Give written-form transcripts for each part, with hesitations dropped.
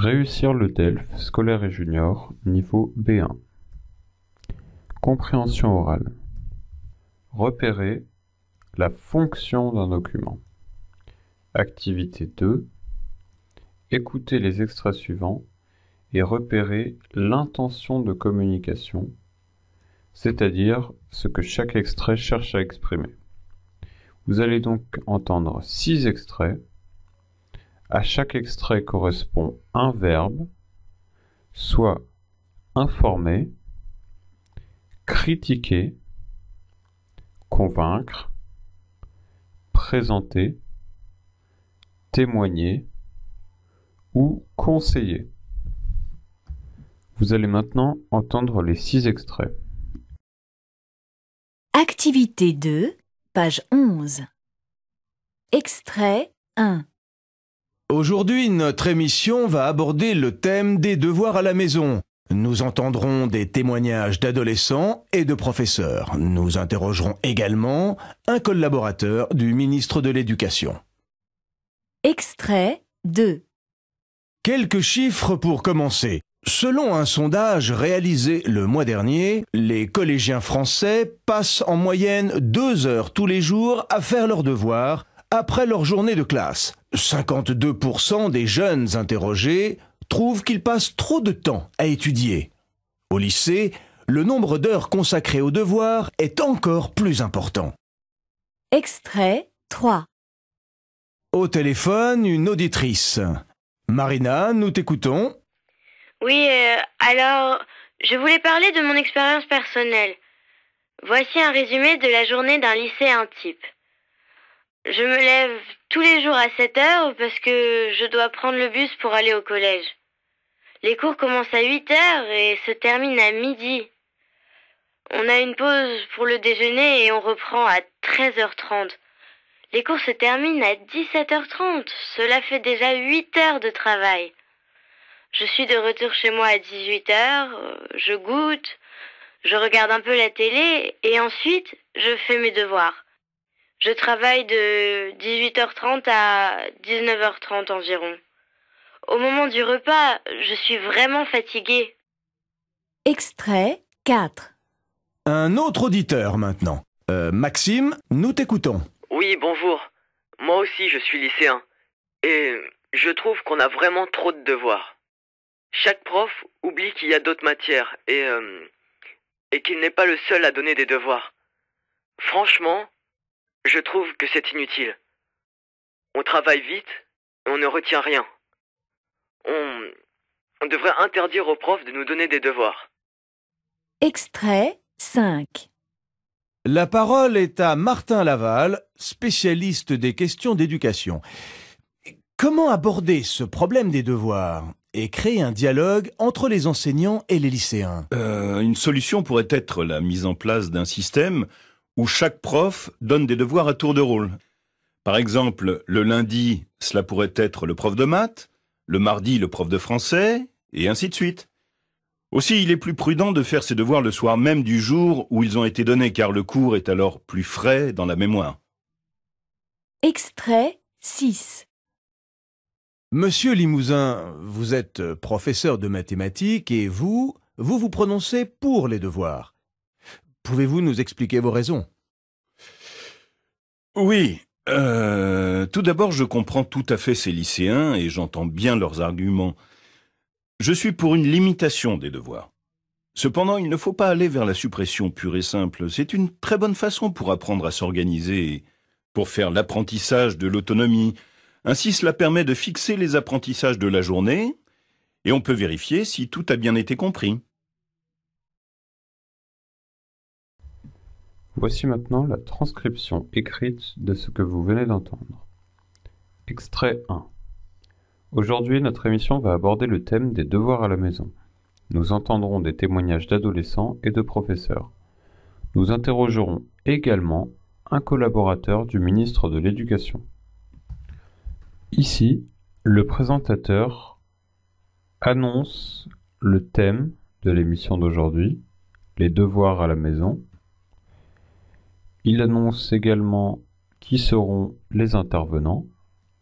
Réussir le DELF scolaire et junior, niveau B1. Compréhension orale. Repérer la fonction d'un document. Activité 2. Écouter les extraits suivants et repérer l'intention de communication, c'est-à-dire ce que chaque extrait cherche à exprimer. Vous allez donc entendre 6 extraits. À chaque extrait correspond un verbe, soit informer, critiquer, convaincre, présenter, témoigner ou conseiller. Vous allez maintenant entendre les 6 extraits. Activité 2, page 11. Extrait 1. Aujourd'hui, notre émission va aborder le thème des devoirs à la maison. Nous entendrons des témoignages d'adolescents et de professeurs. Nous interrogerons également un collaborateur du ministre de l'Éducation. Extrait 2. Quelques chiffres pour commencer. Selon un sondage réalisé le mois dernier, les collégiens français passent en moyenne 2 heures tous les jours à faire leurs devoirs après leur journée de classe. 52% des jeunes interrogés trouvent qu'ils passent trop de temps à étudier. Au lycée, le nombre d'heures consacrées aux devoirs est encore plus important. Extrait 3. Au téléphone, une auditrice. Marina, nous t'écoutons. Oui, alors, je voulais parler de mon expérience personnelle. Voici un résumé de la journée d'un lycéen type. Je me lève tous les jours à 7 heures parce que je dois prendre le bus pour aller au collège. Les cours commencent à 8 heures et se terminent à midi. On a une pause pour le déjeuner et on reprend à 13h30. Les cours se terminent à 17h30. Cela fait déjà 8 heures de travail. Je suis de retour chez moi à 18h, je goûte, je regarde un peu la télé et ensuite je fais mes devoirs. Je travaille de 18h30 à 19h30 environ. Au moment du repas, je suis vraiment fatiguée. Extrait 4. Un autre auditeur maintenant. Maxime, nous t'écoutons. Oui, bonjour. Moi aussi, je suis lycéen. Et je trouve qu'on a vraiment trop de devoirs. Chaque prof oublie qu'il y a d'autres matières et qu'il n'est pas le seul à donner des devoirs. Franchement, je trouve que c'est inutile. On travaille vite et on ne retient rien. On devrait interdire aux profs de nous donner des devoirs. Extrait 5. La parole est à Martin Laval, spécialiste des questions d'éducation. Comment aborder ce problème des devoirs et créer un dialogue entre les enseignants et les lycéens? Une solution pourrait être la mise en place d'un système où chaque prof donne des devoirs à tour de rôle. Par exemple, le lundi, cela pourrait être le prof de maths, le mardi, le prof de français, et ainsi de suite. Aussi, il est plus prudent de faire ses devoirs le soir même du jour où ils ont été donnés, car le cours est alors plus frais dans la mémoire. Extrait 6. Monsieur Limousin, vous êtes professeur de mathématiques et vous prononcez pour les devoirs. Pouvez-vous nous expliquer vos raisons? Oui, tout d'abord, je comprends tout à fait ces lycéens et j'entends bien leurs arguments. Je suis pour une limitation des devoirs. Cependant, il ne faut pas aller vers la suppression pure et simple. C'est une très bonne façon pour apprendre à s'organiser et pour faire l'apprentissage de l'autonomie. Ainsi, cela permet de fixer les apprentissages de la journée et on peut vérifier si tout a bien été compris. Voici maintenant la transcription écrite de ce que vous venez d'entendre. Extrait 1. Aujourd'hui, notre émission va aborder le thème des devoirs à la maison. Nous entendrons des témoignages d'adolescents et de professeurs. Nous interrogerons également un collaborateur du ministre de l'Éducation. Ici, le présentateur annonce le thème de l'émission d'aujourd'hui, les devoirs à la maison. Il annonce également qui seront les intervenants,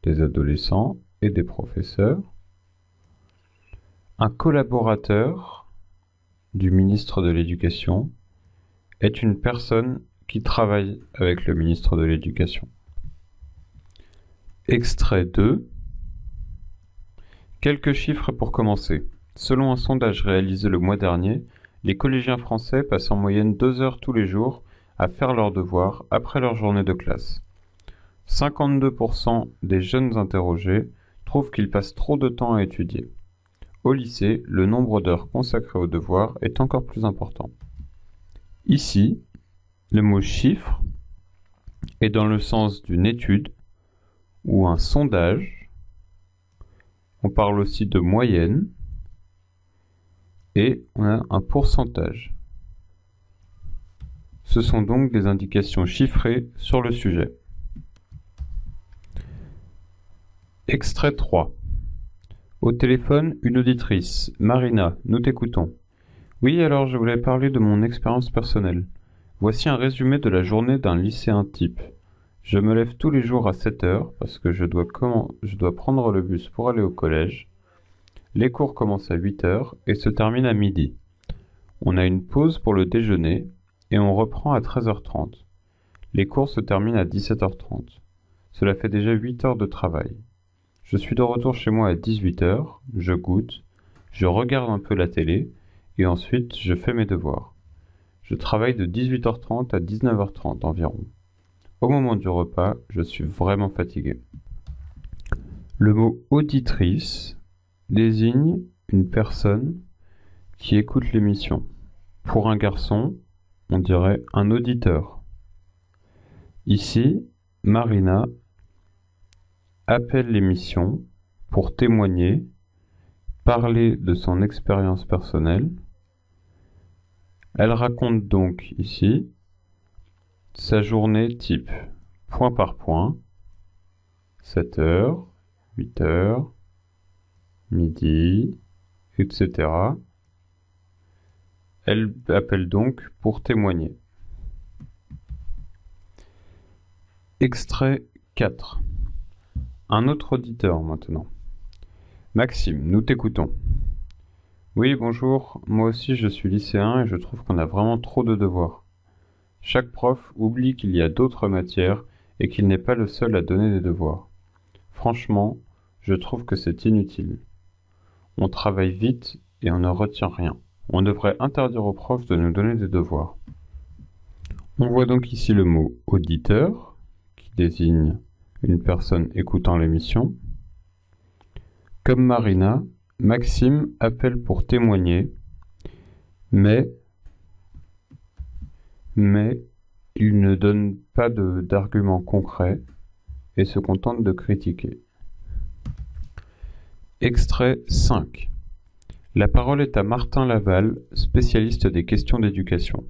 des adolescents et des professeurs. Un collaborateur du ministre de l'Éducation est une personne qui travaille avec le ministre de l'Éducation. Extrait 2. Quelques chiffres pour commencer. Selon un sondage réalisé le mois dernier, les collégiens français passent en moyenne 2 heures tous les jours à faire leurs devoirs après leur journée de classe. 52% des jeunes interrogés trouvent qu'ils passent trop de temps à étudier. Au lycée, le nombre d'heures consacrées aux devoirs est encore plus important. Ici, le mot chiffre est dans le sens d'une étude ou un sondage. On parle aussi de moyenne et on a un pourcentage. Ce sont donc des indications chiffrées sur le sujet. Extrait 3. Au téléphone, une auditrice. Marina, nous t'écoutons. Oui, alors je voulais parler de mon expérience personnelle. Voici un résumé de la journée d'un lycéen type. Je me lève tous les jours à 7 heures parce que je dois prendre le bus pour aller au collège. Les cours commencent à 8 heures et se terminent à midi. On a une pause pour le déjeuner et on reprend à 13h30. Les cours se terminent à 17h30. Cela fait déjà 8 heures de travail. Je suis de retour chez moi à 18h, je goûte, je regarde un peu la télé et ensuite je fais mes devoirs. Je travaille de 18h30 à 19h30 environ. Au moment du repas, je suis vraiment fatigué. Le mot auditrice désigne une personne qui écoute l'émission. Pour un garçon, on dirait un auditeur. Ici, Marina appelle l'émission pour témoigner, parler de son expérience personnelle. Elle raconte donc ici sa journée type, point par point, 7 heures, 8 heures, midi, etc. Elle appelle donc pour témoigner. Extrait 4. Un autre auditeur maintenant. Maxime, nous t'écoutons. Oui, bonjour, moi aussi je suis lycéen et je trouve qu'on a vraiment trop de devoirs. Chaque prof oublie qu'il y a d'autres matières et qu'il n'est pas le seul à donner des devoirs. Franchement, je trouve que c'est inutile. On travaille vite et on ne retient rien. On devrait interdire aux profs de nous donner des devoirs. On voit donc ici le mot auditeur, qui désigne une personne écoutant l'émission. Comme Marina, Maxime appelle pour témoigner, mais il ne donne pas d'arguments concrets et se contente de critiquer. Extrait 5. La parole est à Martin Laval, spécialiste des questions d'éducation.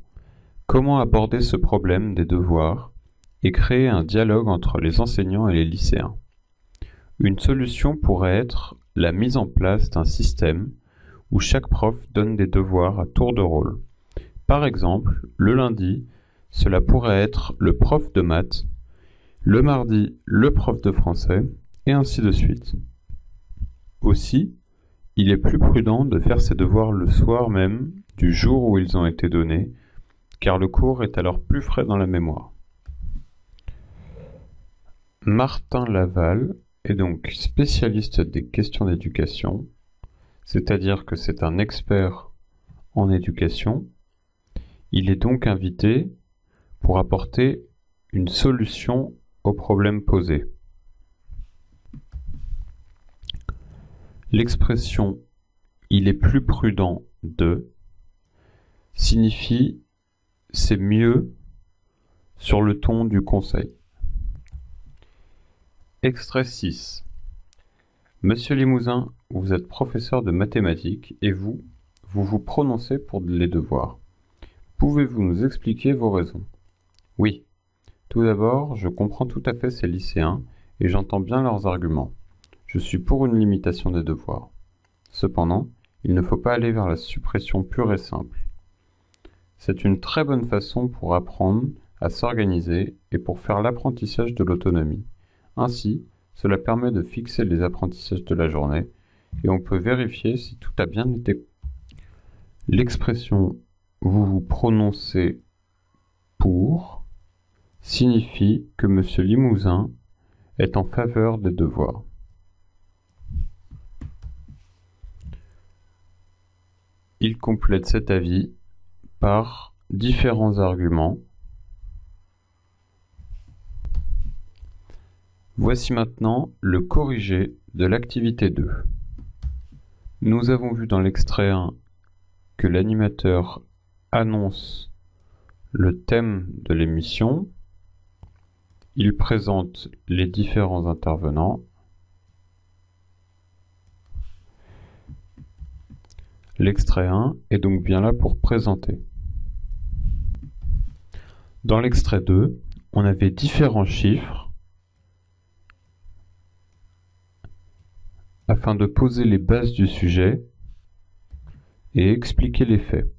Comment aborder ce problème des devoirs et créer un dialogue entre les enseignants et les lycéens? Une solution pourrait être la mise en place d'un système où chaque prof donne des devoirs à tour de rôle. Par exemple, le lundi, cela pourrait être le prof de maths, le mardi, le prof de français, et ainsi de suite. Aussi, il est plus prudent de faire ces devoirs le soir même du jour où ils ont été donnés, car le cours est alors plus frais dans la mémoire. Martin Laval est donc spécialiste des questions d'éducation, c'est-à-dire que c'est un expert en éducation. Il est donc invité pour apporter une solution aux problèmes posés. L'expression « il est plus prudent de » signifie « c'est mieux » sur le ton du conseil. Extrait 6. Monsieur Limousin, vous êtes professeur de mathématiques et vous vous prononcez pour les devoirs. Pouvez-vous nous expliquer vos raisons? Oui. Tout d'abord, je comprends tout à fait ces lycéens et j'entends bien leurs arguments. Je suis pour une limitation des devoirs. Cependant, il ne faut pas aller vers la suppression pure et simple. C'est une très bonne façon pour apprendre à s'organiser et pour faire l'apprentissage de l'autonomie. Ainsi, cela permet de fixer les apprentissages de la journée et on peut vérifier si tout a bien été. L'expression « vous vous prononcez pour » signifie que M. Limousin est en faveur des devoirs. Il complète cet avis par différents arguments. Voici maintenant le corrigé de l'activité 2. Nous avons vu dans l'extrait 1 que l'animateur annonce le thème de l'émission. Il présente les différents intervenants. L'extrait 1 est donc bien là pour présenter. Dans l'extrait 2, on avait différents chiffres afin de poser les bases du sujet et expliquer les faits.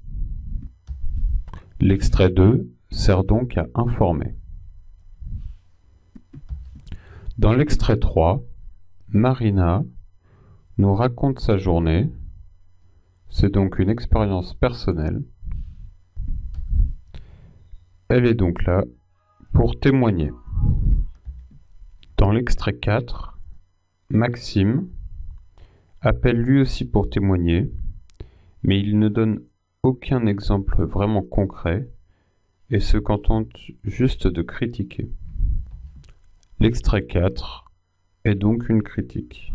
L'extrait 2 sert donc à informer. Dans l'extrait 3, Marina nous raconte sa journée. C'est donc une expérience personnelle. Elle est donc là pour témoigner. Dans l'extrait 4, Maxime appelle lui aussi pour témoigner, mais il ne donne aucun exemple vraiment concret et se contente juste de critiquer. L'extrait 4 est donc une critique.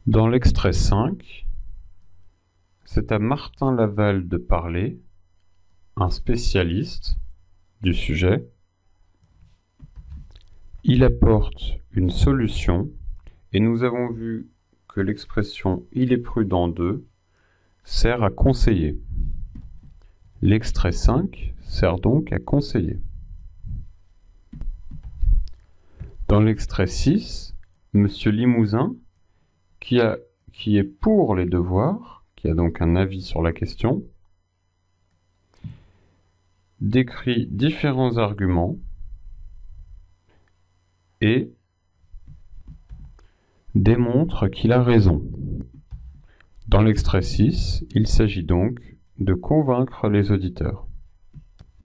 Dans l'extrait 5, c'est à Martin Laval de parler, un spécialiste du sujet. Il apporte une solution et nous avons vu que l'expression « il est prudent de » sert à conseiller. L'extrait 5 sert donc à conseiller. Dans l'extrait 6, M. Limousin, qui est pour les devoirs, qui a donc un avis sur la question, décrit différents arguments et démontre qu'il a raison. Dans l'extrait 6, il s'agit donc de convaincre les auditeurs.